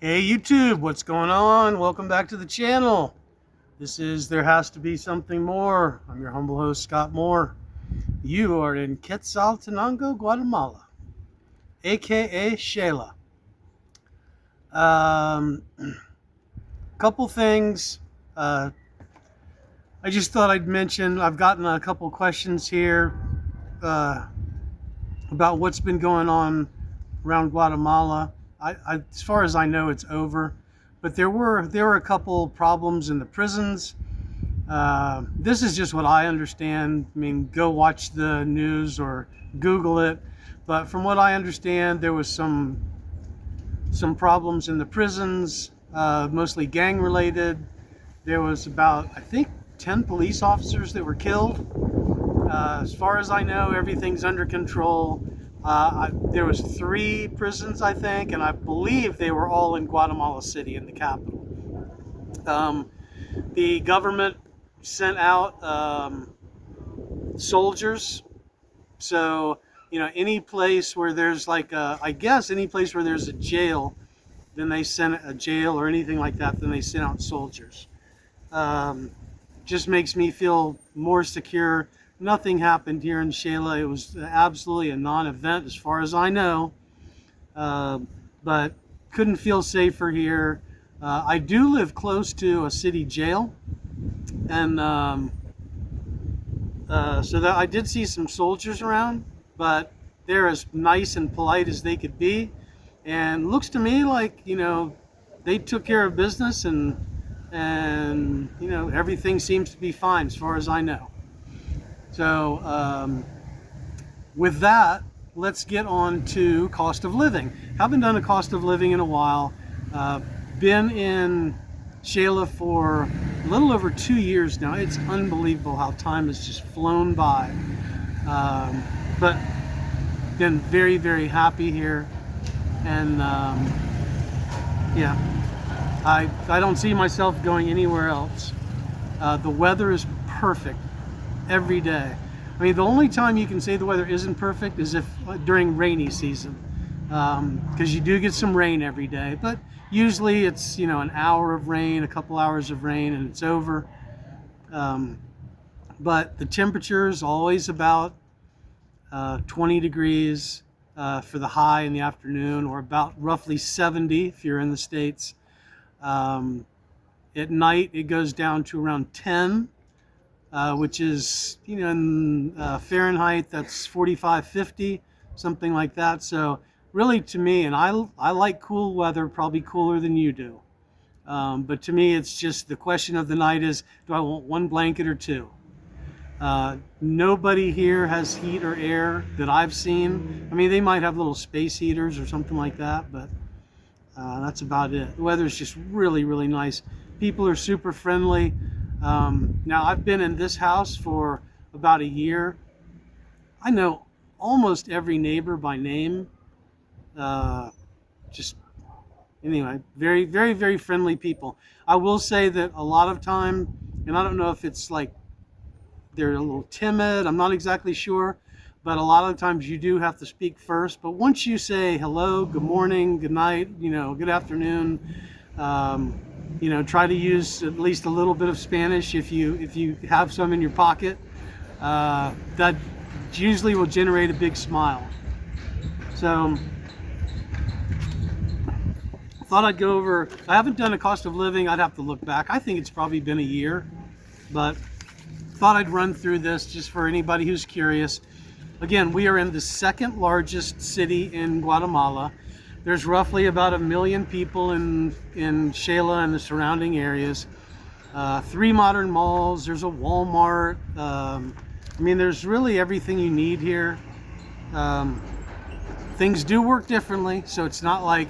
Hey YouTube, what's going on? Welcome back to the channel. This is There Has to Be Something More. I'm your humble host, Scott Moore. You are in Quetzaltenango, Guatemala, aka Xela. Couple things I just thought I'd mention. I've gotten a couple questions here about what's been going on around Guatemala. As far as I know, it's over, but there were a couple problems in the prisons. This is just what I understand. I mean, go watch the news or Google it. But from what I understand, there was some problems in the prisons, mostly gang related. There was about, I think, 10 police officers that were killed. As far as I know, everything's under control. There was 3 prisons, I think, and I believe they were all in Guatemala City, in the capital. The government sent out soldiers. So, any place where there's any place where there's a jail, then they sent a jail or anything like that, then they sent out soldiers. Just makes me feel more secure. Nothing happened here in Xela. It was absolutely a non-event as far as I know, but couldn't feel safer here. I do live close to a city jail, and so that I did see some soldiers around, but they're as nice and polite as they could be, and looks to me like they took care of business, and everything seems to be fine as far as I know. So with that, let's get on to cost of living. Haven't done a cost of living in a while. Been in Xela for a little over 2 years now. It's unbelievable how time has just flown by. But been very, very happy here. And yeah, I don't see myself going anywhere else. The weather is perfect every day. I mean, the only time you can say the weather isn't perfect is if during rainy season, because you do get some rain every day, but usually it's an hour of rain, a couple hours of rain, and it's over. But the temperature is always about 20 degrees for the high in the afternoon, or about roughly 70 if you're in the States. At night it goes down to around 10. Which is, in Fahrenheit, that's 45, 50, something like that. So really, to me, and I like cool weather, probably cooler than you do. But to me, it's just the question of the night is, do I want 1 blanket or 2? Nobody here has heat or air that I've seen. I mean, they might have little space heaters or something like that, but that's about it. The weather is just really, really nice. People are super friendly. Now, I've been in this house for about a year. I know almost every neighbor by name. Just anyway, very, very, very friendly people. I will say that a lot of time, and I don't know if it's like they're a little timid, I'm not exactly sure, but a lot of times you do have to speak first. But once you say hello, good morning, good night, good afternoon, try to use at least a little bit of Spanish if you have some in your pocket. That usually will generate a big smile. So I thought I'd go over. I haven't done a cost of living. I'd have to look back. I think it's probably been a year, but thought I'd run through this just for anybody who's curious. Again, we are in the 2nd largest city in Guatemala. There's roughly about 1 million people in Xela and the surrounding areas. 3 modern malls. There's a Walmart. I mean, there's really everything you need here. Things do work differently, so it's not like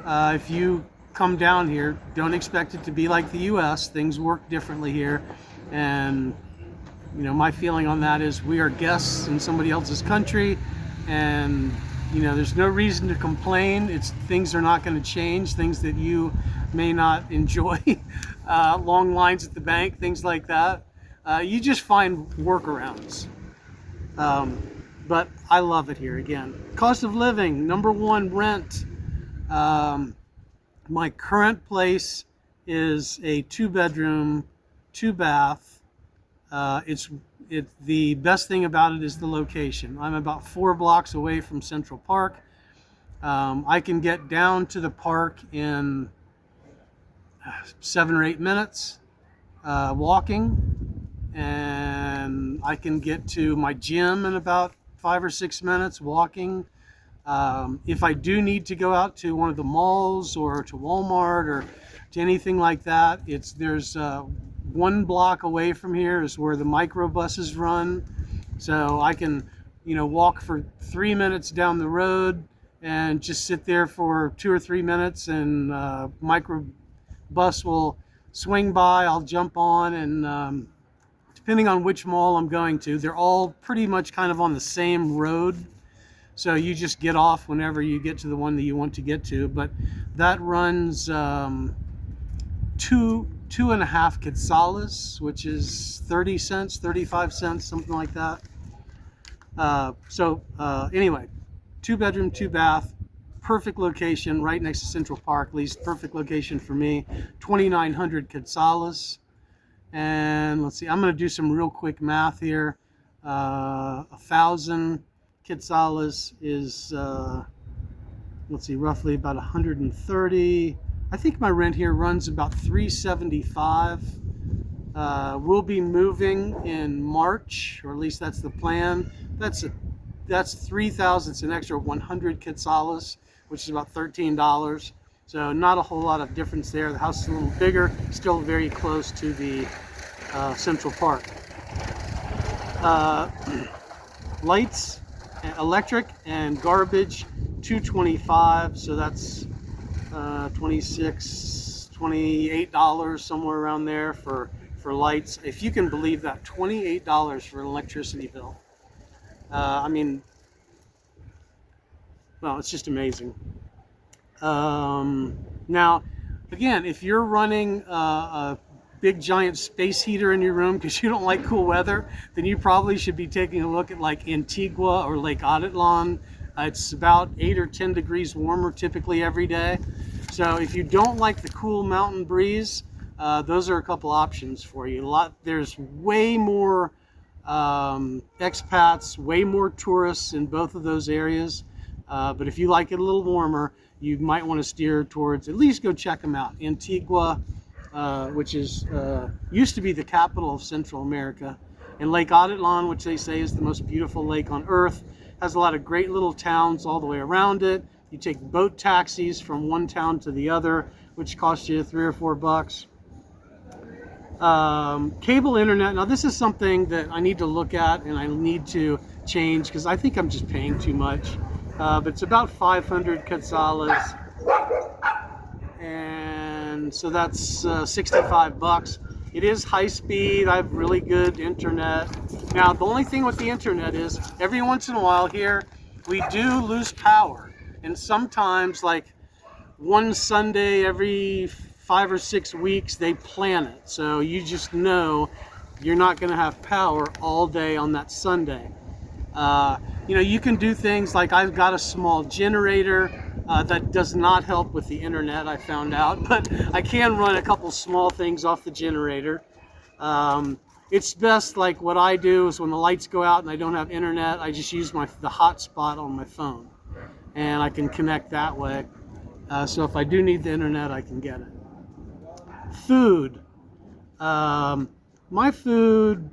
if you come down here, don't expect it to be like the U.S. Things work differently here, and my feeling on that is we are guests in somebody else's country, and there's no reason to complain. Things are not going to change. Things that you may not enjoy, long lines at the bank, things like that. You just find workarounds. But I love it here. Again, cost of living, number 1, rent. My current place is a 2-bedroom, 2-bath. The best thing about it is the location. I'm about 4 blocks away from Central Park. I can get down to the park in 7 or 8 minutes walking, and I can get to my gym in about 5 or 6 minutes walking. If I do need to go out to one of the malls or to Walmart or to anything like that, there's 1 block away from here is where the microbuses run. So I can, walk for 3 minutes down the road and just sit there for 2 or 3 minutes, and microbus will swing by. I'll jump on, and depending on which mall I'm going to, they're all pretty much kind of on the same road. So you just get off whenever you get to the one that you want to get to. But that runs 2.5 quetzales, which is 30 cents, 35 cents, something like that. Anyway, 2-bedroom, 2-bath, perfect location right next to Central Park, at least perfect location for me. 2,900 quetzales. And let's see, I'm going to do some real quick math here. 1,000 quetzales is, roughly about 130. I think my rent here runs about 375. We'll be moving in March, or at least that's the plan. That's 3,000. It's an extra 100 quetzales, which is about $13. So not a whole lot of difference there. The house is a little bigger, still very close to the Central Park. Lights, electric, and garbage, $2.25. So that's $26, $28, somewhere around there for lights. If you can believe that, $28 for an electricity bill. Well, it's just amazing. Now, again, if you're running a big giant space heater in your room because you don't like cool weather, then you probably should be taking a look at like Antigua or Lake Atitlan. It's about 8 or 10 degrees warmer typically every day. So if you don't like the cool mountain breeze, those are a couple options for you. There's way more expats, way more tourists in both of those areas. But if you like it a little warmer, you might want to steer towards, at least go check them out. Antigua, which is used to be the capital of Central America, and Lake Atitlan, which they say is the most beautiful lake on earth, has a lot of great little towns all the way around it. You take boat taxis from one town to the other, which costs you $3 or $4. Cable internet. Now this is something that I need to look at and I need to change because I think I'm just paying too much. But it's about 500 quetzales, and so that's $65. It is high speed. I have really good internet. Now the only thing with the internet is every once in a while here we do lose power, and sometimes like one Sunday every 5 or 6 weeks they plan it, so you just know you're not going to have power all day on that Sunday. You can do things like I've got a small generator that does not help with the internet, I found out, but I can run a couple small things off the generator. It's best, like what I do is when the lights go out and I don't have internet, I just use the hotspot on my phone and I can connect that way. So if I do need the internet, I can get it. Food. My food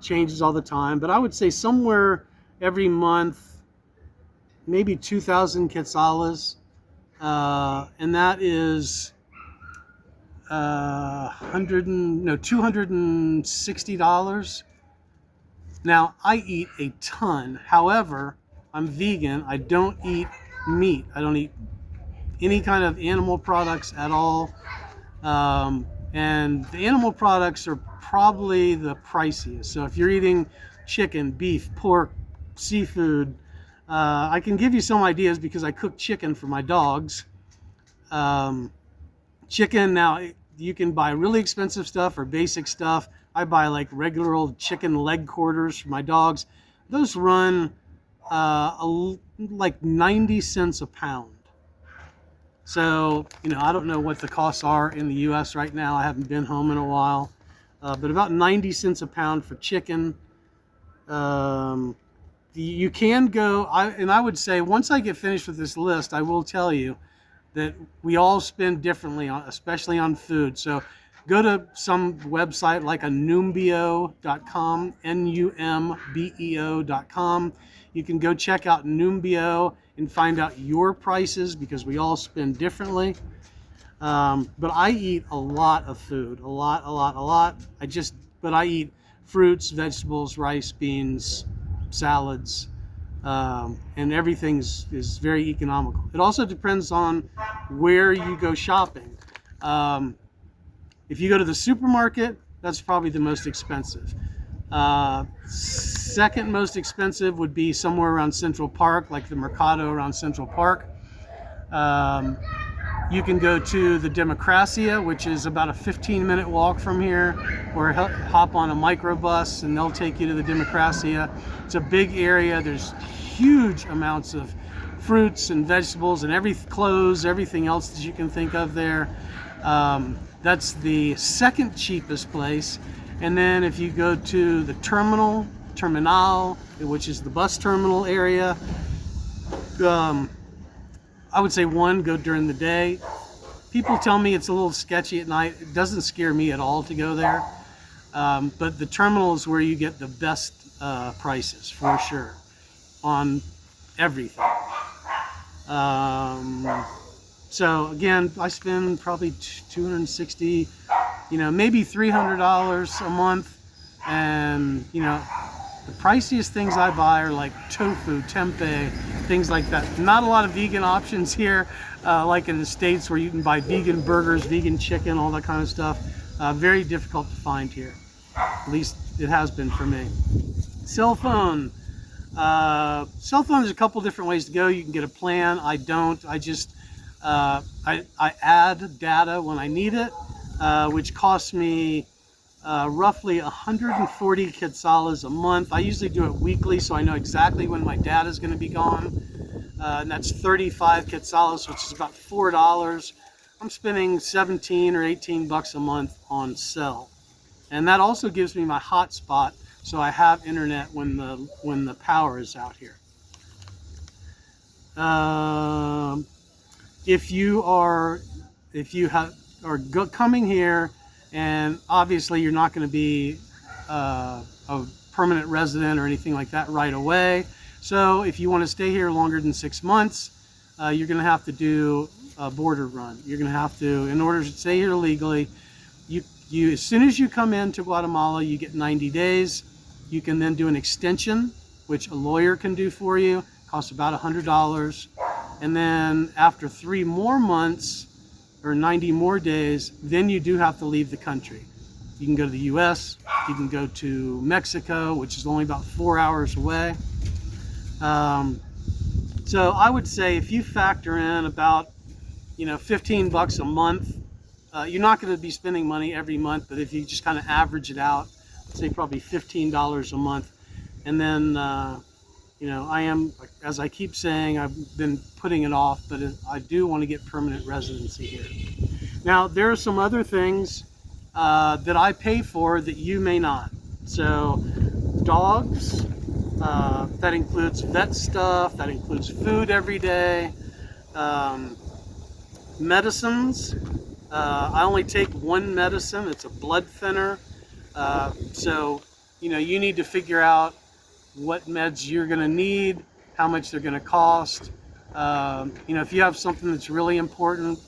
changes all the time, but I would say somewhere every month, maybe 2,000 quetzales, and that is $260. Now I eat a ton. However, I'm vegan. I don't eat meat. I don't eat any kind of animal products at all. And the animal products are probably the priciest. So if you're eating chicken, beef, pork, seafood, I can give you some ideas because I cook chicken for my dogs. Chicken, now you can buy really expensive stuff or basic stuff. I buy like regular old chicken leg quarters for my dogs. Those run like 90 cents a pound. So, I don't know what the costs are in the US right now. I haven't been home in a while. But about 90 cents a pound for chicken. You can go, I would say, once I get finished with this list, I will tell you that we all spend differently, especially on food. So go to some website like a numbeo.com, numbeo.com. You can go check out Numbeo and find out your prices, because we all spend differently. But I eat a lot of food, a lot. But I eat fruits, vegetables, rice, beans, salads, and everything is very economical. It also depends on where you go shopping. If you go to the supermarket, that's probably the most expensive. Second most expensive would be somewhere around Central Park, like the Mercado around Central Park. You can go to the Democracia, which is about a 15-minute walk from here, or hop on a microbus and they'll take you to the Democracia. It's a big area. There's huge amounts of fruits and vegetables and clothes, everything else that you can think of there. That's the second cheapest place. And then if you go to the terminal, which is the bus terminal area, I would say go during the day. People tell me it's a little sketchy at night. It doesn't scare me at all to go there. But the terminal is where you get the best prices, for sure, on everything. So again, I spend probably $260, maybe $300 a month. And, the priciest things I buy are like tofu, tempeh, things like that. Not a lot of vegan options here, like in the States where you can buy vegan burgers, vegan chicken, all that kind of stuff. Very difficult to find here. At least it has been for me. Cell phone. Cell phone, there's a couple different ways to go. You can get a plan. I don't. I just I add data when I need it, which costs me roughly 140 quetzales a month. I usually do it weekly, so I know exactly when my data is going to be gone. And that's 35 quetzales, which is about $4. I'm spending 17 or 18 bucks a month on cell. And that also gives me my hotspot, so I have internet when the power is out here. If you are coming here, and obviously you're not going to be a permanent resident or anything like that right away. So if you want to stay here longer than 6 months, you're going to have to do a border run. You're going to have to, in order to stay here legally, you as soon as you come into Guatemala, you get 90 days. You can then do an extension, which a lawyer can do for you. Costs about $100. And then after 3 more months, or 90 more days, then you do have to leave the country. You can go to the US, you can go to Mexico, which is only about 4 hours away. So I would say if you factor in about 15 bucks a month, you're not going to be spending money every month, but if you just kind of average it out, say probably $15 a month. And then I am, as I keep saying, I've been putting it off, but I do want to get permanent residency here. Now, there are some other things that I pay for that you may not. So, dogs, that includes vet stuff, that includes food every day, medicines. I only take one medicine. It's a blood thinner. So, you need to figure out what meds you're going to need, how much they're going to cost. If you have something that's really important,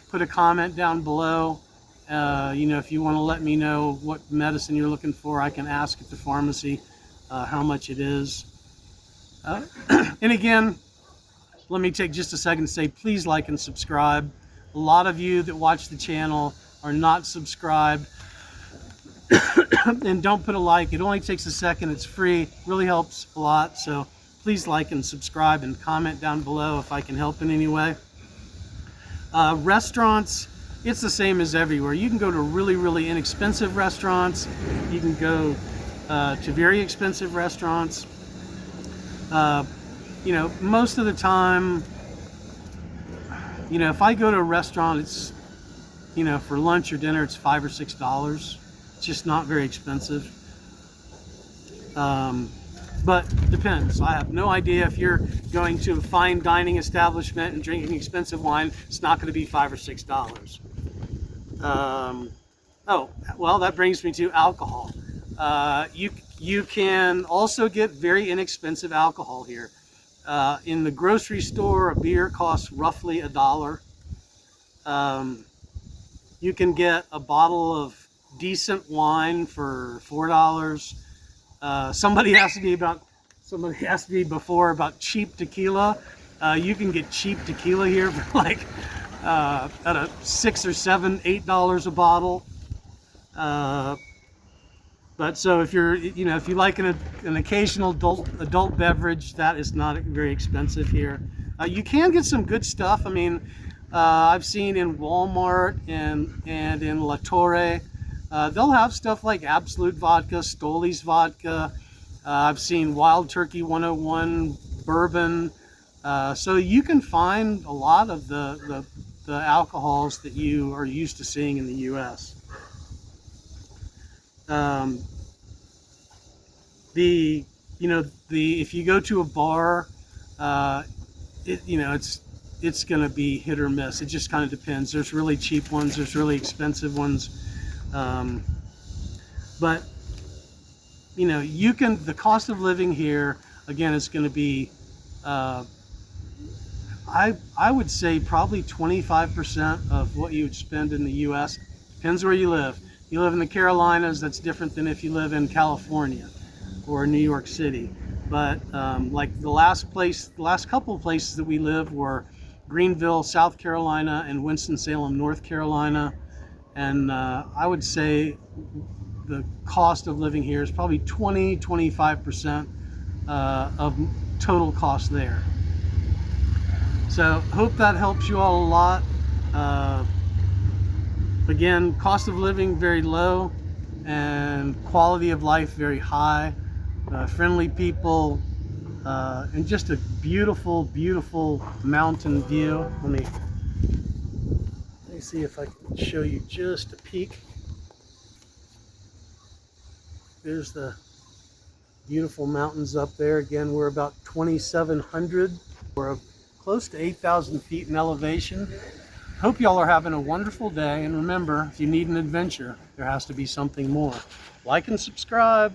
put a comment down below. If you want to let me know what medicine you're looking for, I can ask at the pharmacy how much it is. And again, let me take just a second to say, please like and subscribe. A lot of you that watch the channel are not subscribed. And don't put a like. It only takes a second. It's free. Really helps a lot. So please like and subscribe and comment down below if I can help in any way. Restaurants, it's the same as everywhere. You can go to really, really inexpensive restaurants. You can go to very expensive restaurants. Most of the time, You know, if I go to a restaurant, it's, you know, for lunch or dinner, it's $5 or $6. It's just not very expensive. But depends. I have no idea if you're going to a fine dining establishment and drinking expensive wine, it's not going to be $5 or $6. Oh, well, that brings me to alcohol. You can also get very inexpensive alcohol here. In the grocery store, a beer costs roughly $1. You can get a bottle of decent wine for $4. Somebody asked me before about cheap tequila. You can get cheap tequila here for like at a $6 or $7, $8 a bottle. But so if you're, you know, if you like an occasional adult beverage, that is not very expensive here. You can get some good stuff. I mean, I've seen in Walmart and in La Torre, they'll have stuff like Absolute vodka, Stoli's vodka. I've seen Wild Turkey 101 bourbon. So you can find a lot of the alcohols that you are used to seeing in the U.S. If you go to a bar, it's going to be hit or miss. It just kind of depends. There's really cheap ones. There's really expensive ones. But you know, the cost of living here, again, is going to be, I would say probably 25% of what you would spend in the U.S. Depends where you live. You live in the Carolinas, that's different than if you live in California or New York City. But like the last couple of places that we lived were Greenville, South Carolina, and Winston-Salem, North Carolina. And I would say the cost of living here is probably 25% of total cost there. So hope that helps you all a lot. Again, cost of living very low and quality of life very high. Friendly people, and just a beautiful, beautiful mountain view. Let me see if I can show you just a peek. There's the beautiful mountains up there. Again, we're about 2,700. We're close to 8,000 feet in elevation. Hope y'all are having a wonderful day. And remember, if you need an adventure, there has to be something more. Like and subscribe.